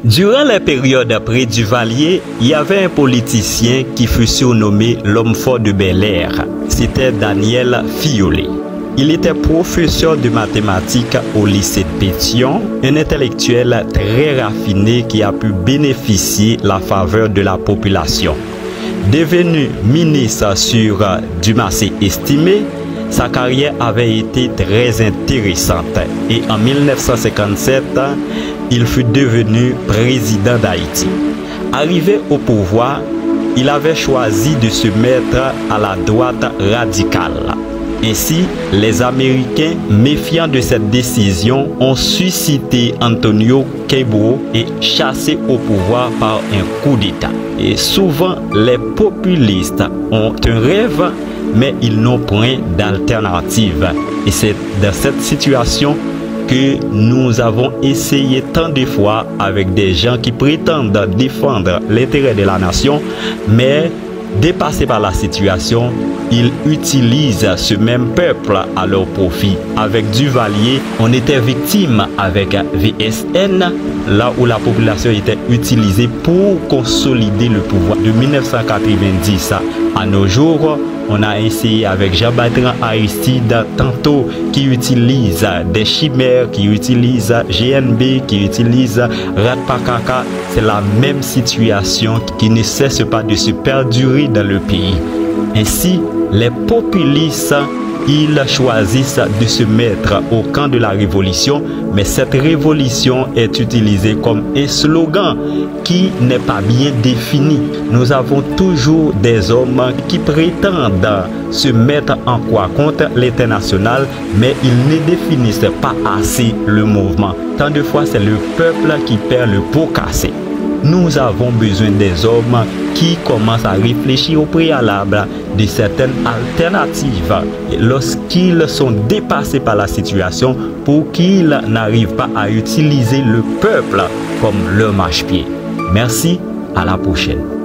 Durant les périodes pré-Duvalier, il y avait un politicien qui fut surnommé l'homme fort de Bel-Air. C'était Daniel Fiolet. Il était professeur de mathématiques au lycée de Pétion, un intellectuel très raffiné qui a pu bénéficier la faveur de la population. Devenu ministre sur Dumassé estimé, sa carrière avait été très intéressante et en 1957, il fut devenu président d'Haïti. Arrivé au pouvoir, il avait choisi de se mettre à la droite radicale. Ainsi, les Américains, méfiants de cette décision, ont suscité Antonio Queibo et chassé au pouvoir par un coup d'État. Et souvent, les populistes ont un rêve, mais ils n'ont point d'alternative. Et c'est dans cette situation que nous avons essayé tant de fois avec des gens qui prétendent défendre l'intérêt de la nation, mais dépassés par la situation, ils utilisent ce même peuple à leur profit. Avec Duvalier, on était victime avec VSN, là où la population était utilisée pour consolider le pouvoir. De 1990 à nos jours, on a essayé avec Jean-Bertrand Aristide, tantôt qui utilise des chimères, qui utilise GNB, qui utilise Ratpakaka. C'est la même situation qui ne cesse pas de se perdurer dans le pays. Ainsi, les populistes, ils choisissent de se mettre au camp de la révolution, mais cette révolution est utilisée comme un slogan qui n'est pas bien défini. Nous avons toujours des hommes qui prétendent se mettre en croix contre l'international, mais ils ne définissent pas assez le mouvement. Tant de fois, c'est le peuple qui perd le pot cassé. Nous avons besoin des hommes qui commencent à réfléchir au préalable de certaines alternatives lorsqu'ils sont dépassés par la situation pour qu'ils n'arrivent pas à utiliser le peuple comme leur marchepied. Merci, à la prochaine.